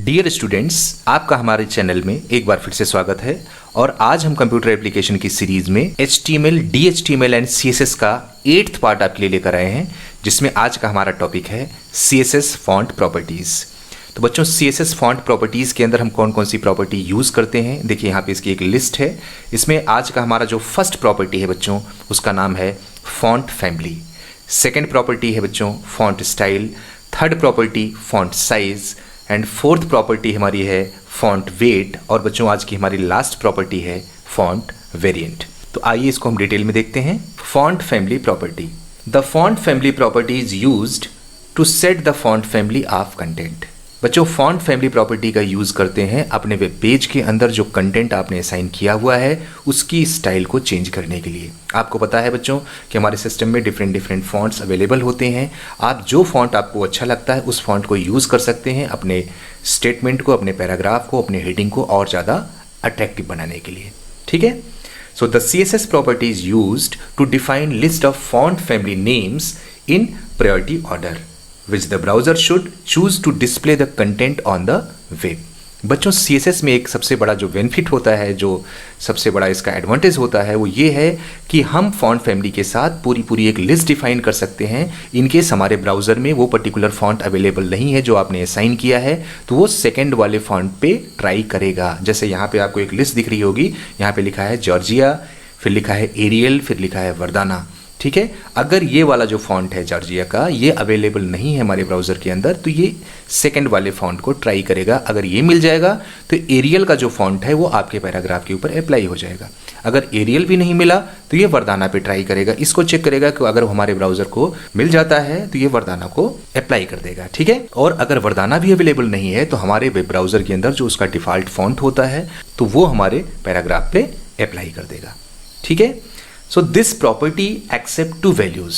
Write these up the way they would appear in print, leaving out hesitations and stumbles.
Dear students, आपका हमारे channel में एक बार फिर से स्वागत है। और आज हम कंप्यूटर एप्लीकेशन की सीरीज में HTML, DHTML एंड CSS का 8th पार्ट आपके लिए लेकर आए हैं, जिसमें आज का हमारा टॉपिक है CSS फॉन्ट प्रॉपर्टीज। तो बच्चों, CSS फॉन्ट प्रॉपर्टीज के अंदर हम कौन कौन सी प्रॉपर्टी यूज करते हैं, देखिए यहाँ पे इसकी एक लिस्ट है। इसमें आज का हमारा जो फर्स्ट प्रॉपर्टी है बच्चों, उसका नाम है फॉन्ट फैमिली। सेकेंड प्रॉपर्टी है बच्चों font style. Third property font size and fourth property हमारी है फॉन्ट वेट। और बच्चों, आज की हमारी लास्ट प्रॉपर्टी है फॉन्ट वेरिएंट। तो आइए इसको हम डिटेल में देखते हैं। Font family property. The font family property is used to set the font family of content. बच्चों, फॉन्ट फैमिली प्रॉपर्टी का यूज करते हैं अपने वेब पेज के अंदर जो कंटेंट आपने असाइन किया हुआ है उसकी स्टाइल को चेंज करने के लिए। आपको पता है बच्चों कि हमारे सिस्टम में डिफरेंट फॉन्ट्स अवेलेबल होते हैं। आप जो फॉन्ट आपको अच्छा लगता है उस फॉन्ट को यूज कर सकते हैं अपने स्टेटमेंट को, अपने पैराग्राफ को, अपने हेडिंग को और ज़्यादा अट्रैक्टिव बनाने के लिए। ठीक है। So the CSS property is used to define list of font family names in priority order which the browser should choose to display the content on the web। बच्चों, CSS में एक सबसे बड़ा जो बेनिफिट होता है, जो सबसे बड़ा इसका एडवांटेज होता है, वो ये है कि हम फॉन्ट फैमिली के साथ पूरी एक लिस्ट डिफाइन कर सकते हैं। इनकेस हमारे ब्राउज़र में वो पर्टिकुलर फॉन्ट अवेलेबल नहीं है जो आपने असाइन किया है, तो वो सेकेंड वाले फॉन्ट पे ट्राई करेगा। जैसे यहाँ पे आपको एक लिस्ट दिख रही होगी, यहाँ पे लिखा है जॉर्जिया, फिर लिखा है एरियल, फिर लिखा है वर्दाना। ठीक है। अगर ये वाला जो फॉन्ट है जॉर्जिया का, ये अवेलेबल नहीं है हमारे ब्राउज़र के अंदर, तो ये सेकंड वाले फॉन्ट को ट्राई करेगा। अगर ये मिल जाएगा तो एरियल का जो फॉन्ट है वो आपके पैराग्राफ के ऊपर अप्लाई हो जाएगा। अगर एरियल भी नहीं मिला तो ये वर्दाना पे ट्राई करेगा। इसको चेक करेगा कि अगर हमारे ब्राउज़र को मिल जाता है तो ये वर्दाना को अप्लाई कर देगा। ठीक है। और अगर वर्दाना भी अवेलेबल नहीं है तो हमारे वेब ब्राउज़र के अंदर जो उसका डिफ़ॉल्ट फॉन्ट होता है तो वो हमारे पैराग्राफ पे अप्लाई कर देगा। ठीक है। So this property accept two values.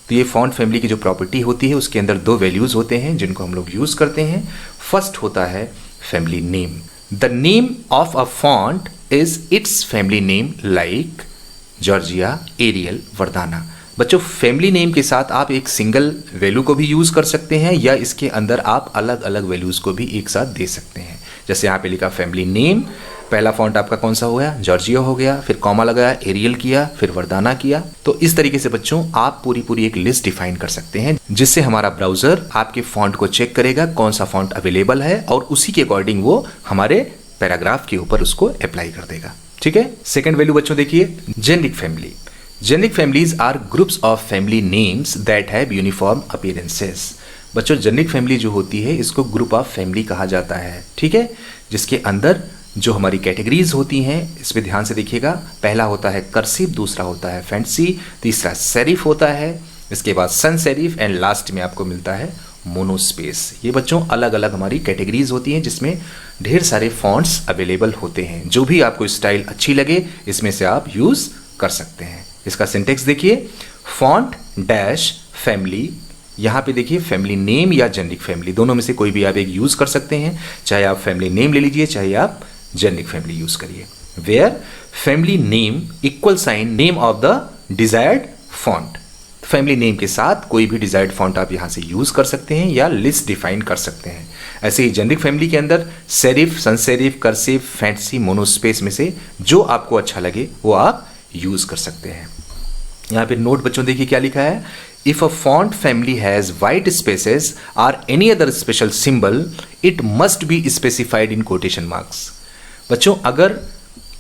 तो ये फॉन्ट फैमिली की जो प्रॉपर्टी होती है उसके अंदर दो वैल्यूज होते हैं जिनको हम लोग यूज करते हैं। फर्स्ट होता है family name. The name of a font is its family name, like Georgia, Arial, Verdana. बच्चों, फैमिली नेम के साथ आप एक सिंगल वैल्यू को भी यूज कर सकते हैं या इसके अंदर आप अलग अलग वैल्यूज को भी एक साथ दे सकते हैं। जैसे यहाँ पे लिखा फैमिली नेम, पहला फॉन्ट आपका कौन सा हो गया, जॉर्जिया हो गया, फिर कॉमा लगाया, एरियल किया, फिर वर्दाना किया। तो इस तरीके से बच्चों आप पूरी एक लिस्ट डिफाइन कर सकते हैं जिससे हमारा ब्राउजर आपके फॉन्ट को चेक करेगा कौन सा फॉन्ट अवेलेबल है और उसी के अकॉर्डिंग वो हमारे पैराग्राफ के ऊपर उसको अप्लाई कर देगा। ठीक है। सेकेंड वैल्यू बच्चों देखिए, generic family. Generic families are groups of family names that have uniform appearances. बच्चों, जेनेरिक फैमिली जो होती है इसको ग्रुप ऑफ फैमिली कहा जाता है। ठीक है। जिसके अंदर जो हमारी कैटेगरीज होती हैं, इस पे ध्यान से देखिएगा। पहला होता है कर्सिव, दूसरा होता है फैंसी, तीसरा सेरिफ होता है, इसके बाद सन सेरिफ एंड लास्ट में आपको मिलता है मोनोस्पेस। ये बच्चों अलग अलग हमारी कैटेगरीज होती हैं जिसमें ढेर सारे फॉन्ट्स अवेलेबल होते हैं। जो भी आपको स्टाइल अच्छी लगे इसमें से आप यूज कर सकते हैं। इसका सिंटेक्स देखिए, फॉन्ट डैश फैमिली। यहाँ पे देखिए फैमिली नेम या जेनेरिक फैमिली, दोनों में से कोई भी आप एक यूज कर सकते हैं। चाहे आप फैमिली नेम ले लीजिए, चाहे आप जेनेरिक फैमिली यूज करिए। Where family name equal sign name of the desired font. Family name के साथ कोई भी डिजायर्ड फॉन्ट आप यहाँ से यूज कर सकते हैं या लिस्ट डिफाइन कर सकते हैं। ऐसे ही जेनेरिक फैमिली के अंदर serif, sans serif, cursive, fancy, monospace में से जो आपको अच्छा लगे वो आप यूज कर सकते हैं। यहाँ पे नोट बच्चों देखिए क्या लिखा है, if a font family has white spaces और any other special symbol it must be specified in quotation marks. बच्चों, अगर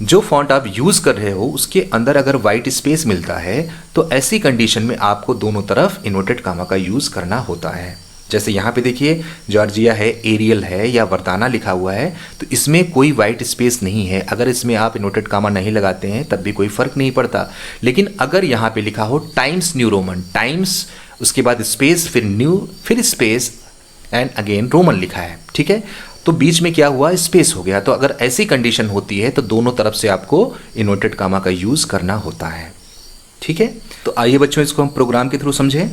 जो फॉन्ट आप यूज कर रहे हो उसके अंदर अगर वाइट स्पेस मिलता है तो ऐसी कंडीशन में आपको दोनों तरफ इन्वर्टेड कामा का यूज करना होता है। जैसे यहाँ पे देखिए जॉर्जिया है, एरियल है या वर्दाना लिखा हुआ है, तो इसमें कोई वाइट स्पेस नहीं है। अगर इसमें आप इन्वर्टेड कामा नहीं लगाते हैं तब भी कोई फर्क नहीं पड़ता। लेकिन अगर यहाँ पे लिखा हो टाइम्स न्यू रोमन, टाइम्स उसके बाद स्पेस, फिर न्यू, फिर स्पेस एंड अगेन रोमन लिखा है, ठीक है, तो बीच में क्या हुआ, स्पेस हो गया। तो अगर ऐसी कंडीशन होती है तो दोनों तरफ से आपको इन्वर्टेड कामा का यूज करना होता है। ठीक है। तो आइए बच्चों इसको हम प्रोग्राम के थ्रू समझें।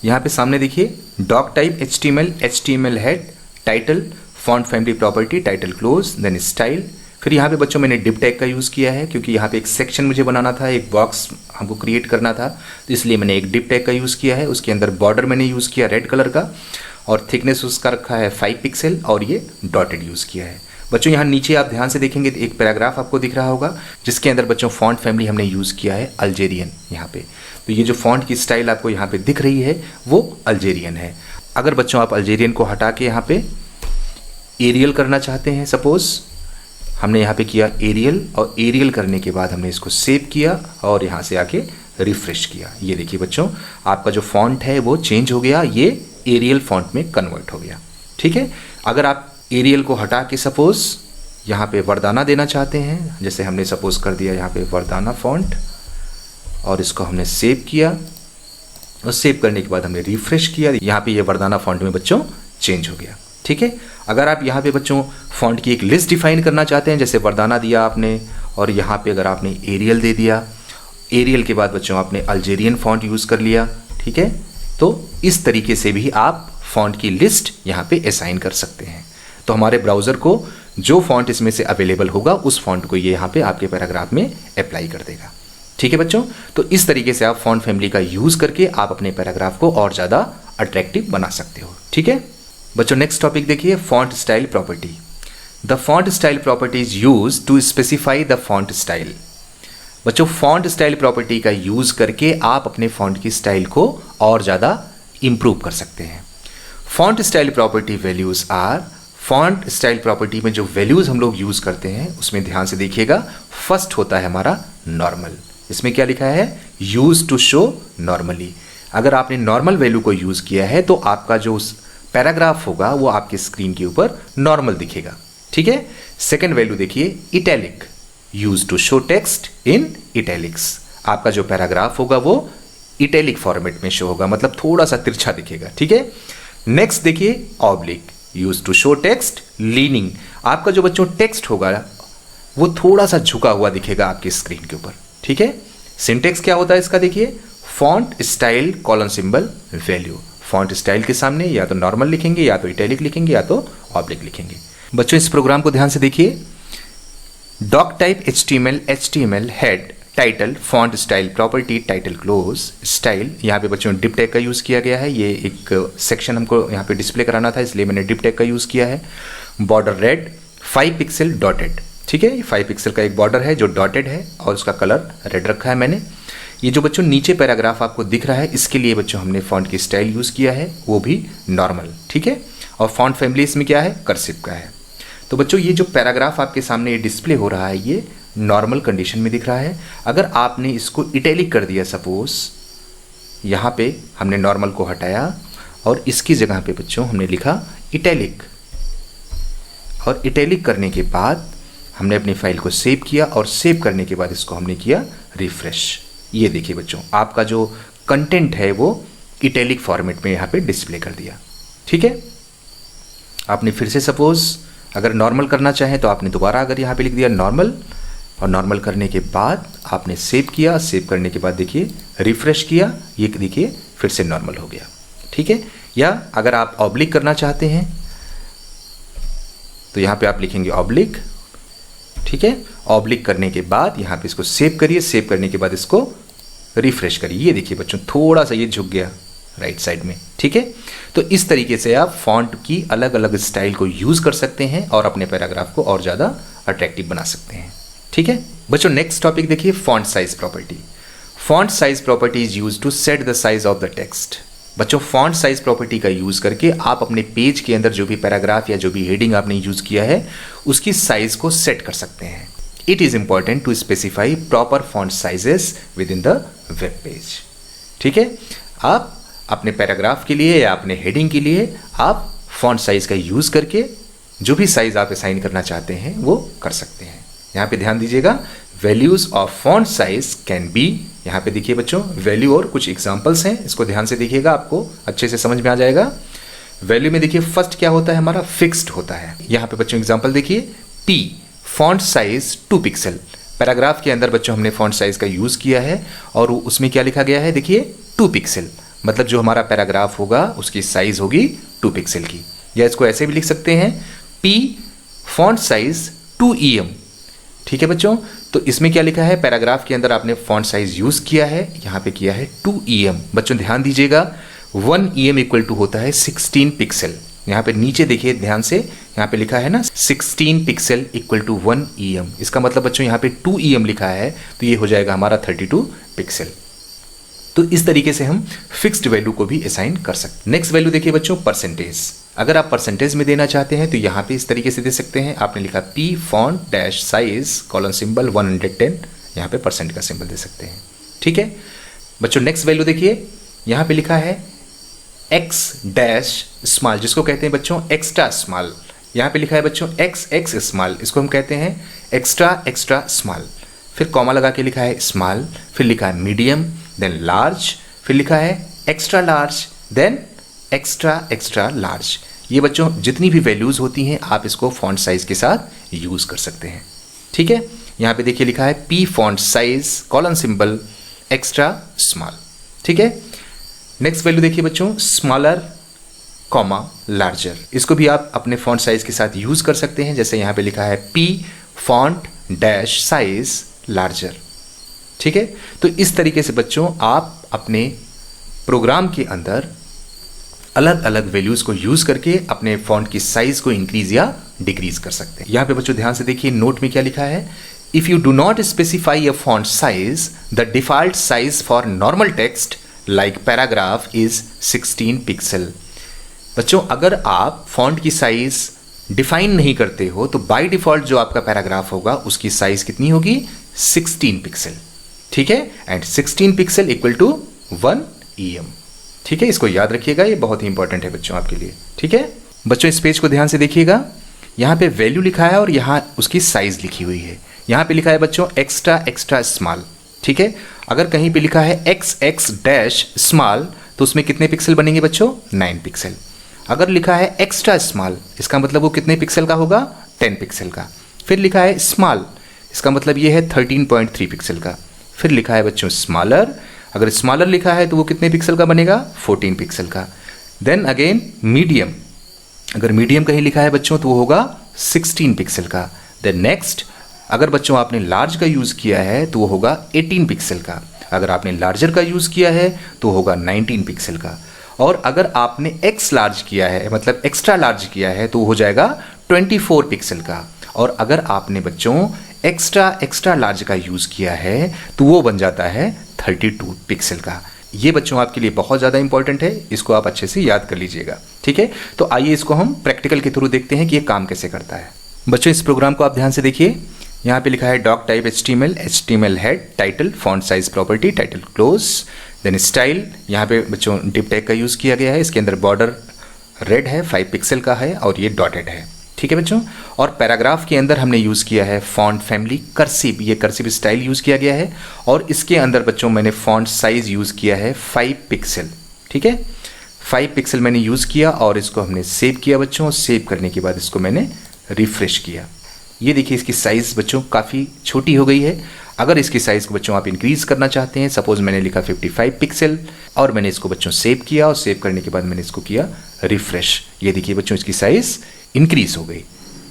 यहाँ पे सामने देखिए doc type HTML, HTML head, title, font family property, title close, then style, फिर यहाँ पे बच्चों मैंने डिप टैग का यूज़ किया है, क्योंकि यहाँ पे एक सेक्शन मुझे बनाना था, एक बॉक्स हमको क्रिएट करना था, तो इसलिए मैंने एक डिप टैग का यूज़ किया है। उसके अंदर बॉर्डर मैंने यूज़ किया रेड कलर का, और थिकनेस उसका रखा है 5 पिक्सल, और ये डॉटेड यूज़ किया है। बच्चों यहाँ नीचे आप ध्यान से देखेंगे तो एक पैराग्राफ आपको दिख रहा होगा, जिसके अंदर बच्चों फॉन्ट फैमिली हमने यूज़ किया है अल्जेरियन यहाँ पे। तो ये जो फॉन्ट की स्टाइल आपको यहाँ पे दिख रही है वो अल्जेरियन है। अगर बच्चों आप अल्जेरियन को हटा के यहाँ पे एरियल करना चाहते हैं, सपोज हमने यहाँ पे किया एरियल, और एरियल करने के बाद हमने इसको सेव किया और यहाँ से आके रिफ्रेश किया। ये देखिए बच्चों, आपका जो फॉन्ट है वो चेंज हो गया, ये एरियल फॉन्ट में कन्वर्ट हो गया। ठीक है, अगर आप एरियल को हटा के सपोज यहाँ पे वरदाना देना चाहते हैं, जैसे हमने सपोज कर दिया यहाँ पे वरदाना फॉन्ट, और इसको हमने सेव किया, और सेव करने के बाद हमने रिफ्रेश किया, यहाँ पे ये वरदाना फॉन्ट में बच्चों चेंज हो गया। ठीक है, अगर आप यहाँ पे बच्चों फॉन्ट की एक लिस्ट डिफाइन करना चाहते हैं, जैसे वरदाना दिया आपने, और यहाँ पे अगर आपने एरियल दे दिया, एरियल के बाद बच्चों आपने अल्जेरियन फॉन्ट यूज़ कर लिया। ठीक है, तो इस तरीके से भी आप फॉन्ट की लिस्ट यहाँ पे असाइन कर सकते हैं। तो हमारे ब्राउज़र को जो फॉन्ट इसमें से अवेलेबल होगा उस फॉन्ट को ये यहाँ पे आपके पैराग्राफ में अप्लाई कर देगा। ठीक है बच्चों, तो इस तरीके से आप फॉन्ट फैमिली का यूज़ करके आप अपने पैराग्राफ को और ज़्यादा अट्रैक्टिव बना सकते हो। ठीक है बच्चों, नेक्स्ट टॉपिक देखिए, font style property. The font style property is use to specify the font style. बच्चों फॉन्ट स्टाइल प्रॉपर्टी का यूज करके आप अपने फॉन्ट की स्टाइल को और ज़्यादा इंप्रूव कर सकते हैं। Font style property values are, font style property में जो वैल्यूज हम लोग यूज करते हैं उसमें ध्यान से देखिएगा। फर्स्ट होता है हमारा नॉर्मल, इसमें क्या लिखा है, यूज टू शो नॉर्मली। अगर आपने नॉर्मल वैल्यू को यूज किया है तो आपका जो पैराग्राफ होगा वो आपके स्क्रीन के ऊपर नॉर्मल दिखेगा। ठीक है, सेकंड वैल्यू देखिए italic, use to show text in italics. आपका जो पैराग्राफ होगा वो इटैलिक फॉर्मेट में शो होगा, मतलब थोड़ा सा तिरछा दिखेगा। ठीक है, नेक्स्ट देखिए oblique, use to show text leaning. आपका जो बच्चों टेक्स्ट होगा वो थोड़ा सा झुका हुआ दिखेगा आपके स्क्रीन के ऊपर। ठीक है, सिंटेक्स क्या होता है इसका देखिए, font style colon symbol value. Font style के सामने या तो नॉर्मल लिखेंगे, या तो इटैलिक लिखेंगे, या तो ऑब्लिक लिखेंगे। बच्चों इस प्रोग्राम को ध्यान से देखिए। Doc type HTML head title font style property title close style. यहाँ पे बच्चों डिप टैग का यूज़ किया गया है, ये एक सेक्शन हमको यहाँ पे डिस्प्ले कराना था इसलिए मैंने डिप टैग का यूज़ किया है। Border red, 5 pixel dotted. ठीक है, 5 पिक्सल का एक बॉर्डर है जो डॉटेड है और उसका कलर रेड रखा है मैंने। ये जो बच्चों नीचे पैराग्राफ आपको दिख रहा है इसके लिए बच्चों हमने फॉन्ट की स्टाइल यूज़ किया है, वो भी नॉर्मल। ठीक है, और फॉन्ट फैमिली इसमें क्या है, कर्सिव का है। तो बच्चों ये जो पैराग्राफ आपके सामने ये डिस्प्ले हो रहा है ये नॉर्मल कंडीशन में दिख रहा है। अगर आपने इसको इटैलिक कर दिया, सपोज यहाँ पे हमने नॉर्मल को हटाया और इसकी जगह पे बच्चों हमने लिखा इटैलिक, और इटैलिक करने के बाद हमने अपनी फाइल को सेव किया, और सेव करने के बाद इसको हमने किया रिफ्रेश। ये देखिए बच्चों आपका जो कंटेंट है वो इटैलिक फॉर्मेट में यहाँ पे डिस्प्ले कर दिया। ठीक है, आपने फिर से सपोज अगर नॉर्मल करना चाहें तो आपने दोबारा अगर यहाँ पे लिख दिया नॉर्मल, और नॉर्मल करने के बाद आपने सेव किया, सेव करने के बाद देखिए रिफ्रेश किया, ये देखिए फिर से नॉर्मल हो गया। ठीक है, या अगर आप ऑब्लिक करना चाहते हैं तो यहाँ पे आप लिखेंगे ऑब्लिक। ठीक है, ऑब्लिक करने के बाद यहाँ पे इसको सेव करिए, सेव करने के बाद इसको रिफ्रेश करिए। ये देखिए बच्चों थोड़ा सा ये झुक गया राइट साइड में। ठीक है, तो इस तरीके से आप फॉन्ट की अलग अलग स्टाइल को यूज़ कर सकते हैं और अपने पैराग्राफ को और ज़्यादा अट्रैक्टिव बना सकते हैं। ठीक है बच्चों, नेक्स्ट टॉपिक देखिए font size property. Font size property is use to set the size of the text. बच्चों फॉन्ट साइज प्रॉपर्टी का यूज़ करके आप अपने पेज के अंदर जो भी पैराग्राफ या जो भी हेडिंग आपने यूज़ किया है उसकी साइज को सेट कर सकते हैं। It is important to specify proper font sizes within the web page. ठीक है, आप अपने पैराग्राफ के लिए या अपने हेडिंग के लिए आप फॉन्ट साइज का यूज़ करके जो भी साइज आप असाइन करना चाहते हैं वो कर सकते हैं। यहाँ पे ध्यान दीजिएगा, values of font size can be, यहाँ पे देखिए बच्चों वैल्यू और कुछ एग्जांपल्स हैं, इसको ध्यान से देखिएगा, आपको अच्छे से समझ में आ जाएगा। वैल्यू में देखिए फर्स्ट क्या होता है, हमारा फिक्स्ड होता है। यहाँ पे बच्चों एग्जांपल देखिए, P font size 2 pixel. Paragraph के अंदर बच्चों हमने फॉन्ट साइज का यूज़ किया है और उसमें क्या लिखा गया है देखिए 2 पिक्सल, मतलब जो हमारा पैराग्राफ होगा उसकी साइज होगी 2 पिक्सल की। या इसको ऐसे भी लिख सकते हैं, पी फॉन्ट साइज 2 EM, ठीक है बच्चों, तो इसमें क्या लिखा है, पैराग्राफ के अंदर आपने फॉन्ट साइज यूज किया है, यहाँ पे किया है 2 EM। बच्चों ध्यान दीजिएगा, 1 EM इक्वल टू होता है 16 पिक्सल। यहाँ पे नीचे देखिए ध्यान से, यहाँ पे लिखा है ना 16 पिक्सल इक्वल टू 1 EM। इसका मतलब बच्चों यहाँ पे 2 EM लिखा है, तो ये हो जाएगा हमारा 32 पिक्सल। तो इस तरीके से हम फिक्स्ड वैल्यू को भी असाइन कर सकते हैं। नेक्स्ट वैल्यू देखिए बच्चों, परसेंटेज। अगर आप परसेंटेज में देना चाहते हैं तो यहाँ पे इस तरीके से दे सकते हैं। आपने लिखा P font dash size colon symbol 110, यहाँ पे परसेंट का सिंबल दे सकते हैं। ठीक है बच्चों, नेक्स्ट वैल्यू देखिए, यहाँ पे लिखा है X डैश स्मॉल, जिसको कहते हैं बच्चों एक्स्ट्रा स्मॉल। यहाँ पे लिखा है बच्चों XX स्मॉल, इसको हम कहते हैं एक्स्ट्रा स्मॉल। फिर कॉमा लगा के लिखा है स्मॉल, फिर लिखा है मीडियम, देन लार्ज, फिर लिखा है extra large, then extra large. ये बच्चों जितनी भी वैल्यूज़ होती हैं आप इसको फॉन्ट साइज के साथ यूज़ कर सकते हैं। ठीक है, यहाँ पे देखिए लिखा है P font size colon symbol extra small. ठीक है, नेक्स्ट वैल्यू देखिए बच्चों, स्मॉलर कॉमा लार्जर। इसको भी आप अपने फॉन्ट साइज के साथ यूज़ कर सकते हैं। जैसे यहाँ पे लिखा है P font dash size larger. ठीक है, तो इस तरीके से बच्चों आप अपने प्रोग्राम के अंदर अलग अलग वैल्यूज़ को यूज़ करके अपने फॉन्ट की साइज को इंक्रीज या डिक्रीज कर सकते हैं। यहाँ पे बच्चों ध्यान से देखिए, नोट में क्या लिखा है, if you do not specify a font size the default size for normal text like paragraph is 16 pixel. बच्चों अगर आप फॉन्ट की साइज डिफाइन नहीं करते हो तो बाय डिफॉल्ट जो आपका पैराग्राफ होगा उसकी साइज कितनी होगी, 16 पिक्सल। ठीक है, and 16 pixel equal to 1 EM। ठीक है, इसको याद रखिएगा, ये बहुत ही इंपॉर्टेंट है बच्चों आपके लिए। ठीक है बच्चों, इस पेज को ध्यान से देखिएगा, यहाँ पे वैल्यू लिखा है और यहाँ उसकी साइज लिखी हुई है। यहाँ पे लिखा है बच्चों एक्स्ट्रा स्मॉल। ठीक है, अगर कहीं पे लिखा है XX डैश स्मॉल तो उसमें कितने पिक्सल बनेंगे बच्चों, 9 पिक्सल। अगर लिखा है एक्स्ट्रा स्मॉल इसका मतलब वो कितने पिक्सल का होगा, 10 पिक्सल का। फिर लिखा है स्मॉल, इसका मतलब ये है 13.3 पिक्सल का। फिर लिखा है बच्चों स्मॉलर, अगर स्मॉलर लिखा है तो वो कितने पिक्सल का बनेगा, 14 पिक्सल का। देन अगेन मीडियम, अगर मीडियम कहीं लिखा है बच्चों तो वो होगा 16 पिक्सल का। देन नेक्स्ट, अगर बच्चों आपने लार्ज का यूज़ किया है तो वो होगा 18 पिक्सल का। अगर आपने लार्जर का यूज़ किया है तो होगा 19 पिक्सल का। और अगर आपने एक्स लार्ज किया है मतलब एक्स्ट्रा लार्ज किया है तो हो जाएगा 24 पिक्सल का। और अगर आपने बच्चों एक्स्ट्रा लार्ज का यूज़ किया है तो वो बन जाता है 32 पिक्सल का। ये बच्चों आपके लिए बहुत ज़्यादा इंपॉर्टेंट है, इसको आप अच्छे से याद कर लीजिएगा। ठीक है, तो आइए इसको हम प्रैक्टिकल के थ्रू देखते हैं कि ये काम कैसे करता है। बच्चों इस प्रोग्राम को आप ध्यान से देखिए, यहाँ पे लिखा है doc type HTML head, title, font size property, title close, then style. यहाँ पे बच्चों डिप टैग का यूज़ किया गया है, इसके अंदर बॉर्डर रेड है, 5 पिक्सल का है और ये डॉटेड है। ठीक है बच्चों, और पैराग्राफ के अंदर हमने यूज़ किया है फॉन्ट फैमिली कर्सिव, ये कर्सिव स्टाइल यूज़ किया गया है। और इसके अंदर बच्चों मैंने फॉन्ट साइज यूज़ किया है 5 पिक्सल। ठीक है, 5 पिक्सल मैंने यूज़ किया और इसको हमने सेव किया बच्चों। सेव करने के बाद इसको मैंने रिफ्रेश किया। ये देखिए इसकी साइज़ बच्चों काफ़ी छोटी हो गई है। अगर इसकी साइज़ को बच्चों आप इंक्रीज़ करना चाहते हैं, सपोज़ मैंने लिखा 55 पिक्सल और मैंने इसको बच्चों सेव किया और सेव करने के बाद मैंने इसको किया रिफ्रेश। ये देखिए बच्चों इसकी साइज़ इंक्रीज़ हो गई।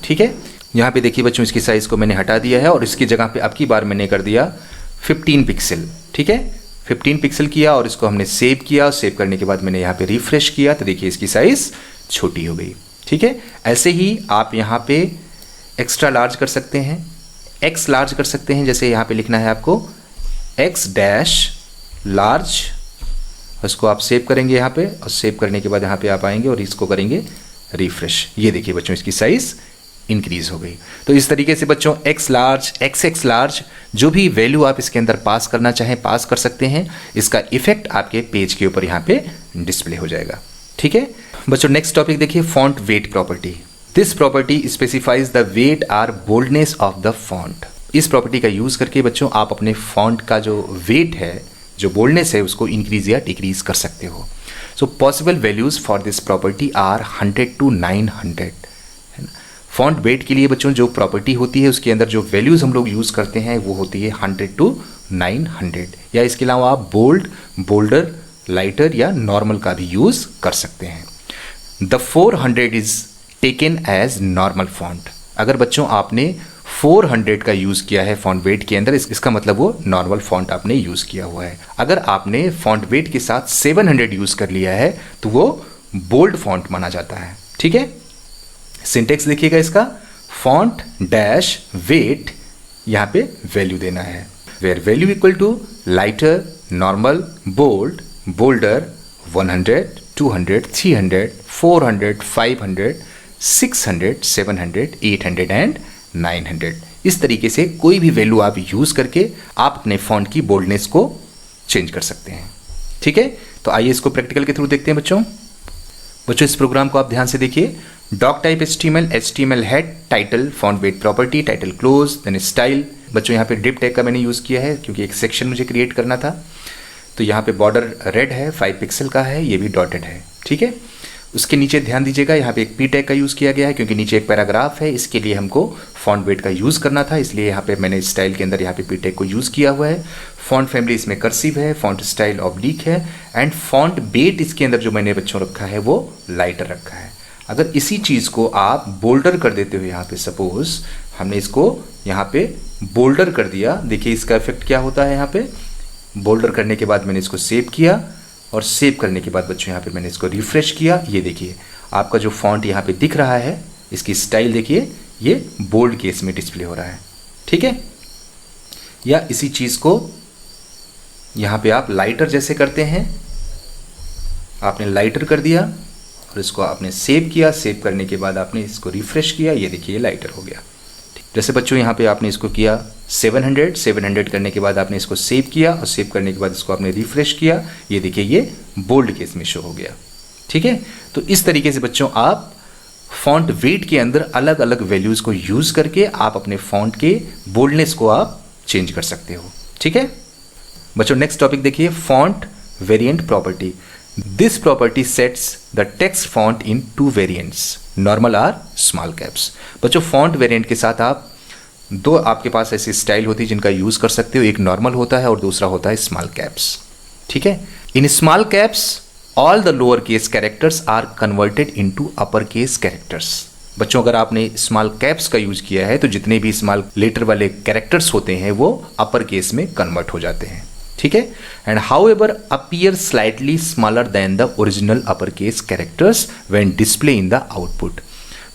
ठीक है, यहाँ पे देखिए बच्चों इसकी साइज़ को मैंने हटा दिया है और इसकी जगह पे अब की बार मैंने कर दिया 15 पिक्सल। ठीक है, 15 पिक्सल किया और इसको हमने सेव किया और सेव करने के बाद मैंने यहाँ पे रिफ्रेश किया तो देखिए इसकी साइज़ छोटी हो गई। ठीक है, ऐसे ही आप यहाँ पे एक्स्ट्रा लार्ज कर सकते हैं, एक्स लार्ज कर सकते हैं। जैसे यहाँ पे लिखना है आपको एक्स डैश लार्ज, उसको आप सेव करेंगे यहाँ पे और सेव करने के बाद यहाँ पे आप आएंगे और इसको करेंगे रिफ्रेश। ये देखिए बच्चों इसकी साइज़ इंक्रीज़ हो गई। तो इस तरीके से बच्चों एक्स लार्ज, एक्स लार्ज जो भी वैल्यू आप इसके अंदर पास करना चाहें पास कर सकते हैं। इसका इफेक्ट आपके पेज के ऊपर यहाँ पे डिस्प्ले हो जाएगा। ठीक है बच्चों, नेक्स्ट टॉपिक देखिए font weight property. This property specifies the weight or boldness of the font. इस प्रॉपर्टी का यूज़ करके बच्चों आप अपने फॉन्ट का जो वेट है, जो बोल्डनेस है, उसको इंक्रीज या डिक्रीज कर सकते हो। So possible values for this property are 100 to 900। Font weight के लिए बच्चों जो प्रॉपर्टी होती है उसके अंदर जो वैल्यूज़ हम लोग यूज़ करते हैं वो होती है 100 to 900। या इसके अलावा आप बोल्ड, बोल्डर, लाइटर या नॉर्मल का भी यूज़ कर सकते हैं। The 400 is taken as normal font. अगर बच्चों आपने 400 का यूज़ किया है फॉन्ट वेट के अंदर, इसका मतलब वो नॉर्मल फॉन्ट आपने यूज़ किया हुआ है। अगर आपने फॉन्ट वेट के साथ 700 यूज़ कर लिया है तो वो बोल्ड फॉन्ट माना जाता है। ठीक है, सिंटेक्स देखिएगा इसका, फॉन्ट डैश वेट, यहाँ पे वैल्यू देना है, where value equal to lighter, normal, bold, bolder, 100, 200, 300, 400, 500, 600, 700, 800 and 900। इस तरीके से कोई भी वैल्यू आप यूज़ करके आप अपने फॉन्ट की बोल्डनेस को चेंज कर सकते हैं। ठीक है, तो आइए इसको प्रैक्टिकल के थ्रू देखते हैं बच्चों। इस प्रोग्राम को आप ध्यान से देखिए। Doc type HTML head, title, font weight property, title close, then style. बच्चों यहाँ पे डिप टैग का मैंने यूज़ किया है क्योंकि एक सेक्शन मुझे क्रिएट करना था। तो यहाँ पे बॉर्डर रेड है, 5 पिक्सल का है, ये भी डॉटेड है। ठीक है, उसके नीचे ध्यान दीजिएगा, यहाँ पे एक पी टैग का यूज़ किया गया है क्योंकि नीचे एक पैराग्राफ है, इसके लिए हमको फॉन्ट वेट का यूज़ करना था, इसलिए यहाँ पे मैंने स्टाइल के अंदर यहाँ पे पी टैग को यूज़ किया हुआ है। फॉन्ट फैमिली इसमें कर्सिव है, फॉन्ट स्टाइल ऑब्लिक है एंड फॉन्ट वेट इसके अंदर जो मैंने बच्चों रखा है वो लाइटर रखा है। अगर इसी चीज़ को आप बोल्डर कर देते हो, यहाँ पे सपोज हमने इसको यहाँ पे बोल्डर कर दिया, देखिए इसका इफेक्ट क्या होता है। यहाँ पे बोल्डर करने के बाद मैंने इसको सेव किया और सेव करने के बाद बच्चों यहाँ पे मैंने इसको रिफ्रेश किया। ये देखिए आपका जो फॉन्ट यहाँ पे दिख रहा है, इसकी स्टाइल देखिए, ये बोल्ड केस में डिस्प्ले हो रहा है। ठीक है, या इसी चीज़ को यहाँ पे आप लाइटर जैसे करते हैं, आपने लाइटर कर दिया और इसको आपने सेव किया, सेव करने के बाद आपने इसको रिफ्रेश किया, ये देखिए लाइटर हो गया। जैसे बच्चों यहाँ पे आपने इसको किया 700 करने के बाद आपने इसको सेव किया और सेव करने के बाद इसको आपने रिफ्रेश किया, ये देखिए ये बोल्ड केस में शो हो गया। ठीक है, तो इस तरीके से बच्चों आप फॉन्ट वेट के अंदर अलग अलग वैल्यूज़ को यूज़ करके आप अपने फॉन्ट के बोल्डनेस को आप चेंज कर सकते हो। ठीक है बच्चों, नेक्स्ट टॉपिक देखिए, font variant property. This property sets the text font in 2 variants, normal और स्मॉल कैप्स। बच्चों फॉन्ट वेरिएंट के साथ आप दो आपके पास ऐसी स्टाइल होती है जिनका यूज़ कर सकते हो, एक नॉर्मल होता है और दूसरा होता है स्मॉल कैप्स। ठीक है, in small caps all the lower case characters are converted into upper case characters. बच्चों अगर आपने स्मॉल कैप्स का यूज किया है तो जितने भी स्मॉल लेटर वाले कैरेक्टर्स होते हैं वो अपर केस में कन्वर्ट हो जाते हैं। ठीक है, and how ever appear slightly smaller than the original upper case characters when display in the output.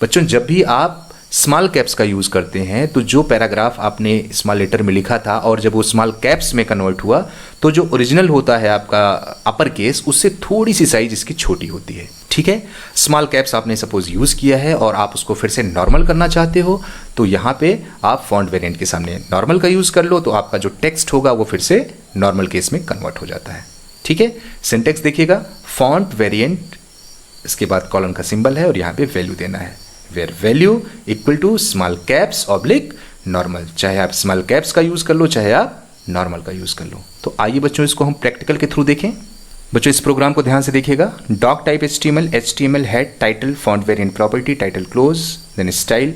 बच्चों जब भी आप स्मॉल कैप्स का यूज़ करते हैं तो जो पैराग्राफ आपने स्मॉल लेटर में लिखा था और जब वो स्मॉल कैप्स में कन्वर्ट हुआ तो जो ओरिजिनल होता है आपका अपर केस, उससे थोड़ी सी साइज इसकी छोटी होती है। ठीक है, स्मॉल कैप्स आपने सपोज यूज़ किया है और आप उसको फिर से नॉर्मल करना चाहते हो तो यहाँ पे आप फॉन्ट वेरिएंट के सामने नॉर्मल का यूज़ कर लो तो आपका जो टेक्स्ट होगा वो फिर से नॉर्मल केस में कन्वर्ट हो जाता है। ठीक है, सिंटेक्स देखिएगा, फॉन्ट वेरिएंट, इसके बाद कॉलन का सिंबल है और यहाँ पे वैल्यू देना है, where value equal to small caps oblique normal. चाहे आप स्मॉल कैप्स का यूज़ कर लो, चाहे आप नॉर्मल का यूज़ कर लो। तो आइए बच्चों इसको हम प्रैक्टिकल के थ्रू देखें। बच्चों इस प्रोग्राम को ध्यान से देखिएगा। Doc type HTML head, title, font variant property, title close, then style,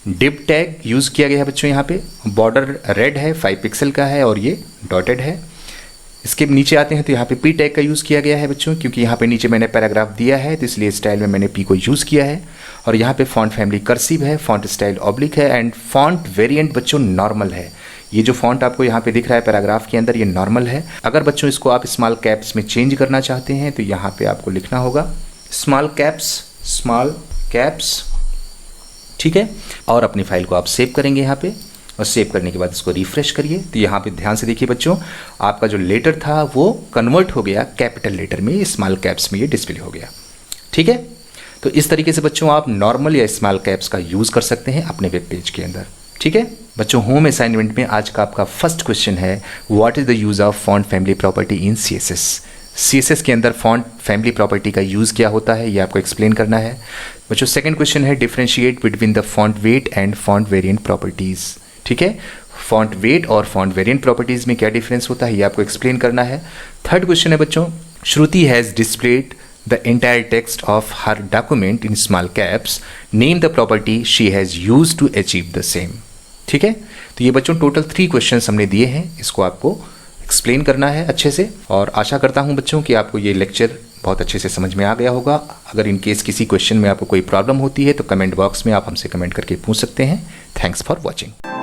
div tag use किया गया है बच्चों। यहाँ पे बॉर्डर रेड है, 5 पिक्सल का है और ये डॉटेड है। इसके नीचे आते हैं तो यहाँ पे पी टैग का यूज़ किया गया है बच्चों, क्योंकि यहाँ पे नीचे मैंने पैराग्राफ दिया है तो इसलिए स्टाइल में मैंने पी को यूज़ किया है। और यहाँ पे फॉन्ट फैमिली कर्सिव है, फॉन्ट स्टाइल ऑब्लिक है एंड फॉन्ट वेरिएंट बच्चों नॉर्मल है। ये जो फॉन्ट आपको यहाँ पे दिख रहा है पैराग्राफ के अंदर, ये नॉर्मल है। अगर बच्चों इसको आप स्मॉल कैप्स में चेंज करना चाहते हैं तो यहाँ पे आपको लिखना होगा स्मॉल कैप्स। ठीक है, और अपनी फाइल को आप सेव करेंगे यहाँ पे और सेव करने के बाद इसको रिफ्रेश करिए तो यहाँ पे ध्यान से देखिए बच्चों, आपका जो लेटर था वो कन्वर्ट हो गया कैपिटल लेटर में, स्मॉल कैप्स में ये डिस्प्ले हो गया। ठीक है, तो इस तरीके से बच्चों आप नॉर्मल या स्मॉल कैप्स का यूज़ कर सकते हैं अपने वेब पेज के अंदर। ठीक है बच्चों, होम असाइनमेंट में आज का आपका फर्स्ट क्वेश्चन है, what is the use of font family property in CSS के अंदर फॉन्ट फैमिली प्रॉपर्टी का यूज़ क्या होता है ये आपको एक्सप्लेन करना है। बच्चों सेकंड क्वेश्चन है, differentiate between the font weight and font variant properties. ठीक है, फॉन्ट वेट और फॉन्ट वेरिएंट प्रॉपर्टीज़ में क्या डिफरेंस होता है ये आपको एक्सप्लेन करना है। थर्ड क्वेश्चन है बच्चों, Shruti has displayed the entire text of her document in small caps, name the property she has used to achieve the same। ठीक है, तो ये बच्चों टोटल 3 क्वेश्चंस हमने दिए हैं, इसको आपको एक्सप्लेन करना है अच्छे से। और आशा करता हूँ बच्चों कि आपको ये लेक्चर बहुत अच्छे से समझ में आ गया होगा। अगर इन केस किसी क्वेश्चन में आपको कोई प्रॉब्लम होती है तो कमेंट बॉक्स में आप हमसे कमेंट करके पूछ सकते हैं। Thanks for watching.